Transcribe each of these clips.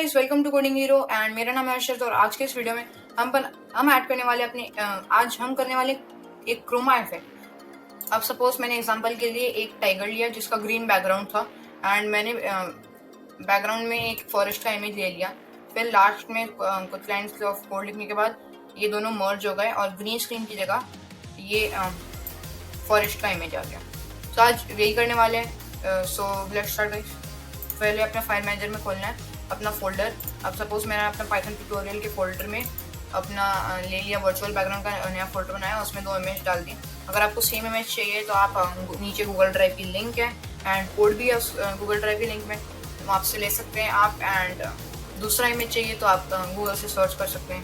Guys, welcome to coding hero and मेरा नाम है अर्शद। और आज के इस वीडियो में हम ऐड करने वाले आज हम करने वाले एक क्रोमा इफेक्ट। अब सपोज मैंने एग्जांपल के लिए एक टाइगर लिया जिसका ग्रीन बैकग्राउंड था एंड मैंने बैकग्राउंड में एक फॉरेस्ट का इमेज ले लिया। फिर लास्ट में कुछ लाइन्स ऑफ कोड लिखने के बाद ये दोनों मर्ज हो गए और ग्रीन स्क्रीन की जगह ये फॉरेस्ट का इमेज आ गया। तो आज यही करने वाले हैं। So let's start guys. पहले अपना फाइल मैनेजर में खोलना है अपना फोल्डर। अब सपोज मैंने अपना पाइथन ट्यूटोरियल के फोल्डर में अपना ले लिया वर्चुअल बैकग्राउंड का नया फोल्डर बनाया, उसमें 2 इमेज डाल दी। अगर आपको सेम इमेज चाहिए तो आप नीचे गूगल ड्राइव की लिंक है एंड कोड भी है उस गूगल ड्राइव की लिंक में, वहाँ से ले सकते हैं आप। एंड दूसरा इमेज चाहिए तो आप गूगल से सर्च कर सकते हैं।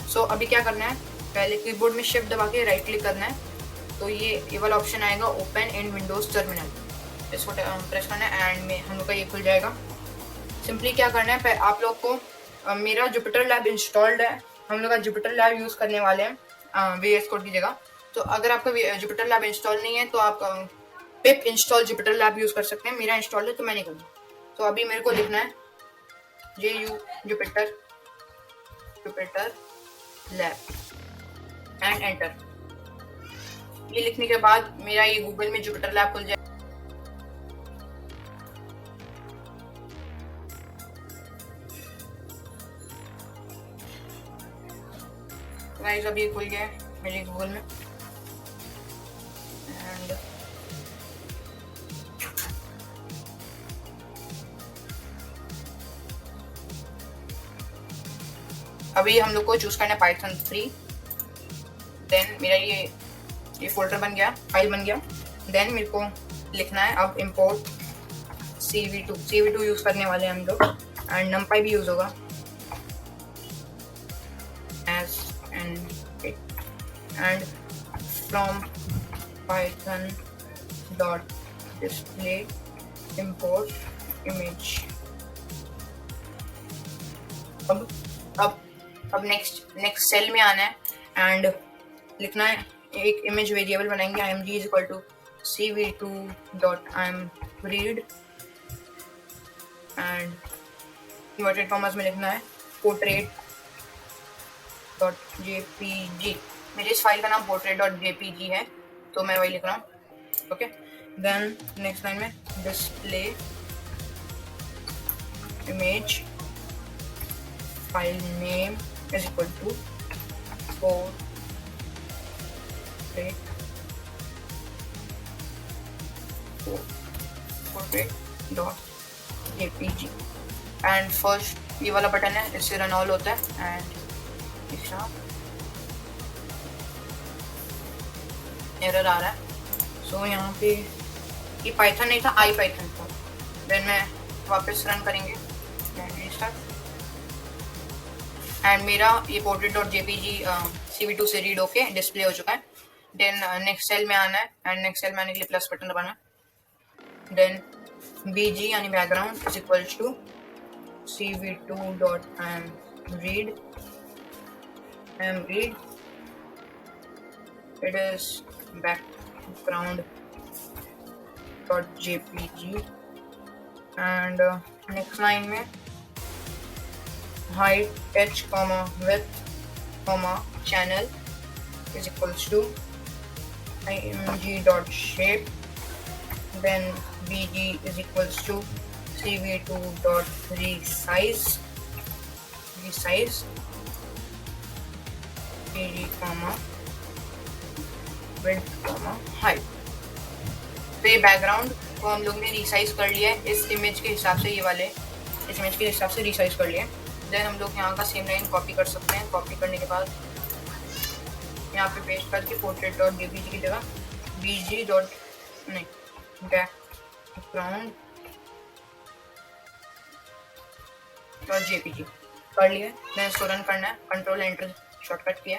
सो अभी क्या करना है, पहले कीबोर्ड में शिफ्ट दबा के राइट क्लिक करना है तो ये वाला ऑप्शन आएगा ओपन इन विंडोज टर्मिनल, इसको प्रेस करना है एंड में हम लोग का ये खुल जाएगा। सिंपली क्या करना है, आप लोग को मेरा जुपिटर लैब इंस्टॉल्ड है, हम लोग का जुपिटर लैब यूज़ करने वाले हैं VS कोड की जगह। तो अगर आपका जुपिटर लैब इंस्टॉल नहीं है तो आप पिप इंस्टॉल जुपिटर लैब यूज़ कर सकते हैं। मेरा इंस्टॉल है तो मैं नहीं करूँगा। तो अभी मेरे को लिखना है JU Jupiter lab and enter. ये लिखने के बाद मेरा ये गूगल में जुपिटर लैब खुल जाए। गाइस अभी खुल गया है मेरे गूगल में एंड अभी हम लोग को चूज करना है पाइथन 3। देन मेरा ये फोल्डर बन गया, फाइल बन गया। देन मेरे को लिखना है अब इंपोर्ट CV2 यूज करने वाले हैं हम लोग एंड numpy भी यूज होगा as and from python dot display import image। अब नेक्स्ट सेल में आना है एंड लिखना है, एक इमेज वेरिएबल बनाएंगे img is equal to cv2 dot imread and inverted commas में लिखना है portrait डॉट jpg। मेरे इस फाइल का नाम portrait.jpg है तो मैं वही लिख रहा हूँ। ओके, देन नेक्स्ट लाइन में display image file name is equal to portrait.jpg and first ये वाला बटन है, इससे रन ऑल होता है एंड एरर आ रहा है। सो यहाँ पे ये पाइथन नहीं था, आई पाइथन था। देन मैं वापस रन करेंगे एंड मेरा ये portrait.jpg CV2 से रीड होके डिस्प्ले हो चुका है। देन नेक्स्ट सेल में आना है एंड नेक्स्ट सेल में आने के लिए प्लस बटन दबाना। देन bg यानी background is equal to cv2 dot imread it is background dot jpg and next line में height h comma width comma channel is equals to img dot shape, then bg is equals to cv2 dot resize bg comma width comma height। तो ये background को हम लोग ने resize कर लिया है इस इमेज के हिसाब से, इस इमेज के हिसाब से रिसाइज कर लिया है। देन हम लोग यहाँ का सेम लाइन कॉपी कर सकते हैं। कॉपी करने के बाद यहाँ पे पेस्ट करके portrait.jpg की जगह bg डॉट नहीं बैकग्राउंड डॉट jpg कर लिया। देन इसको रन करना है, कंट्रोल एंटर शॉर्टकट किया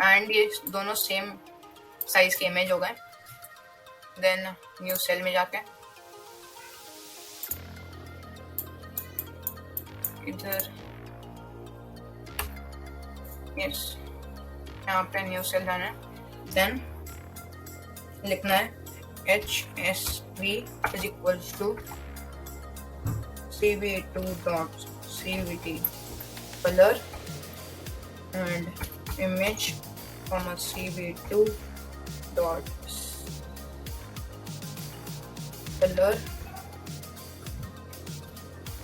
एंड ये दोनों सेम साइज के इमेज हो गए। देन न्यू सेल में जाके इधर यस यहाँ पे न्यू सेल जाना है। देन लिखना है HSV is equal to CV2 dot cvt color and image comma cv2 dot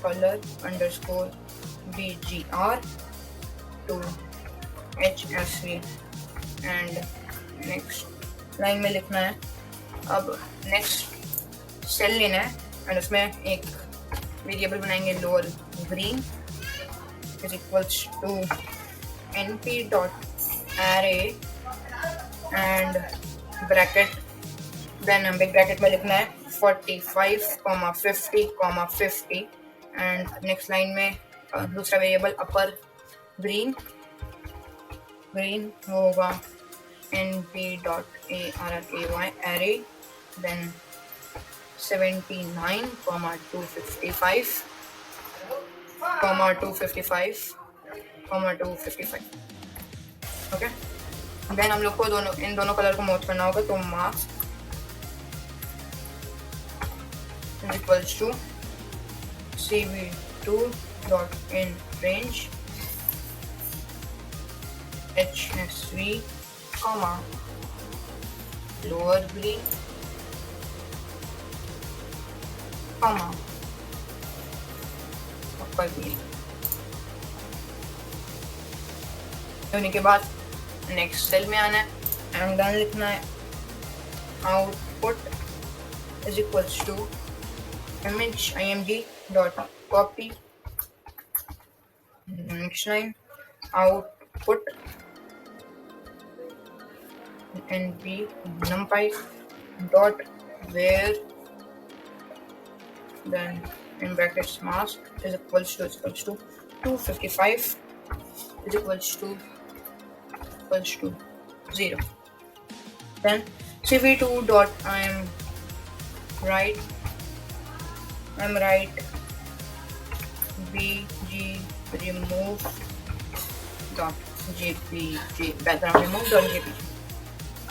color underscore bgr to hsv and next line में लिखना है। अब नेक्स्ट सेल लेना है एंड उसमें एक वेरिएबल बनाएंगे lower green is equals to np dot array and bracket, then big bracket में लिखना है 45, 50, एंड नेक्स्ट लाइन में दूसरा वेरिएबल अपर ग्रीन होगा np dot array then 79, 255 okay. Then हम लोग को इन दोनों कलर को मर्ज करना होगा, तो mask is equals to cv2 dot in range hsv comma lower green comma upper green। होने के बाद नेक्स्ट सेल में आना है एंड देन लिखना है output is equals to image img dot copy, next line output np numpy dot where then in brackets mask is equals to 255 is equals to 0, then cv2 dot I'm right bg remove dot jpg background remove dot jpg।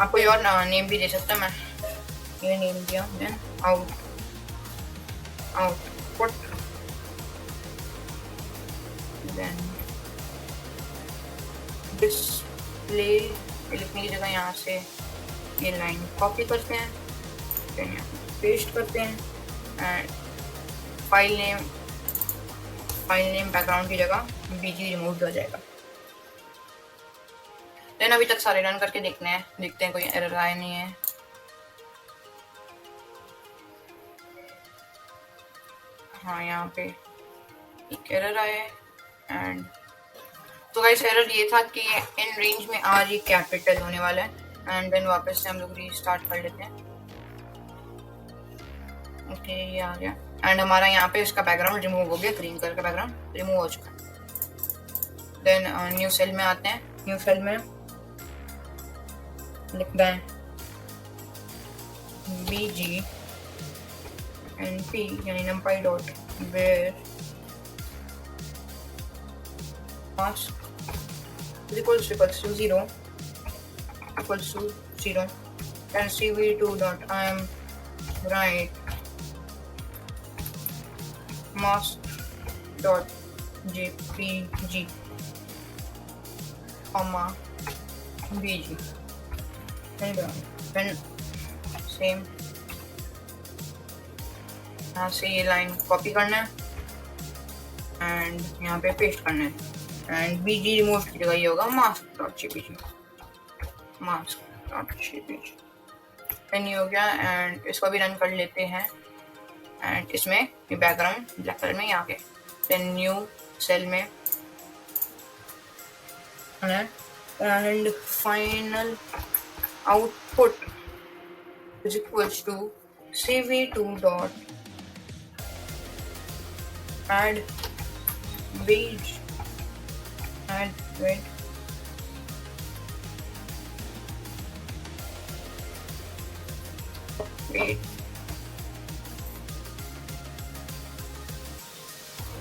आप कोई और name भी दे सकते हैं, मैं ये name दिया। Then output then display लिखने की जगह यहाँ से ये लाइन कॉपी करते हैं, देन यहाँ पेस्ट करते हैं एंड फाइल नेम बैकग्राउंड की जगह बीजी रिमूव हो जाएगा। देन अभी तक सारे रन करके देखते हैं कोई एरर आया नहीं है। हाँ, यहाँ पे एक एरर आया है एंड तो गाइस एरर ये था कि इन रेंज में आज ये कैपिटल होने वाला है एंड देन वापस से हम लोग रीस्टार्ट कर लेते हैं। ओके, ये आ गया एंड हमारा यहाँ पे इसका बैकग्राउंड रिमूव हो गया, ग्रीन कलर का बैकग्राउंड रिमूव हो चुका है। देन न्यू सेल में आते हैं, न्यू सेल में लिखना है bg np यानी numpy dot where mask is equals to 0 and cv2 dot I'm right mask dot jpg comma bg then same यहाँ से ये लाइन कॉपी करना है एंड यहाँ पे पेस्ट करना है एंड बीजी रिमूव की जगह ये होगा मास्क डॉट जेपीजी हो गया एंड इसको भी रन कर लेते हैं एंड इसमें ये बैकग्राउंड ब्लैक कलर में आ गया। देन न्यू सेल में and final output is equals to cv2 dot add weight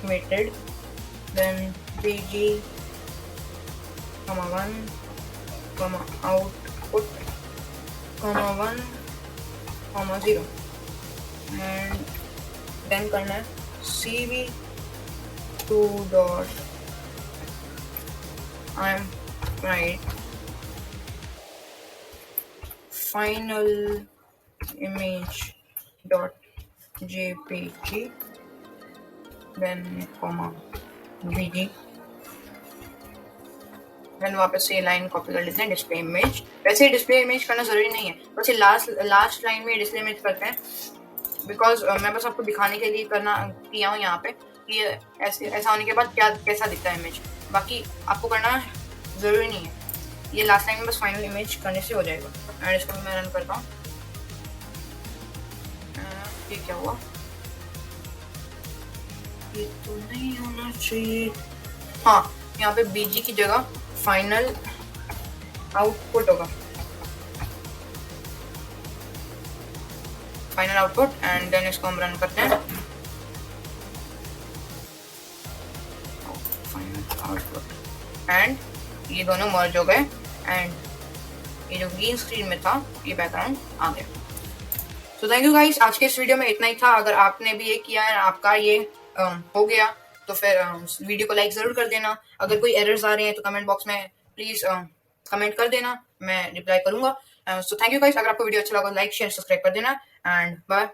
weighted then bg comma 1 comma output comma 1 comma 0 and then करना है cv 2 dot I'm right final image dot jpg then comma bg then वापस से ये line copy कर लेते हैं display image. वैसे display image करना जरूरी नहीं है, बस ये लास्ट लाइन में डिस्प्ले इमेज करते हैं बिकॉज मैं बस आपको दिखाने के लिए किया हूँ यहाँ पे कि ऐसा होने के बाद कैसा दिखता है इमेज। बाकी आपको करना जरूरी नहीं है, ये लास्ट लाइन में बस फाइनल इमेज करने से हो जाएगा। एंड इसको मैं रन करता हूँ। ये क्या हुआ, ये तो नहीं होना चाहिए। हाँ, यहाँ पे बीजी की जगह फाइनल आउटपुट होगा, फाइनल आउटपुट। एंड देन इसको हम रन करते हैं। फाइनल आउटपुट एंड ये दोनों मर्ज हो गए एंड ये जो ग्रीन स्क्रीन में था ये बैकग्राउंड आ गया। सो थैंक यू गाइस, आज के इस वीडियो में इतना ही था। अगर आपने भी ये किया है, आपका ये हो गया, तो फिर वीडियो को लाइक जरूर कर देना। अगर कोई एरर्स आ रहे हैं तो कमेंट बॉक्स में प्लीज कमेंट कर देना, मैं रिप्लाई करूंगा। सो थैंक यू गाइस, अगर आपको वीडियो अच्छा लगा लाइक शेयर सब्सक्राइब कर देना एंड बाय।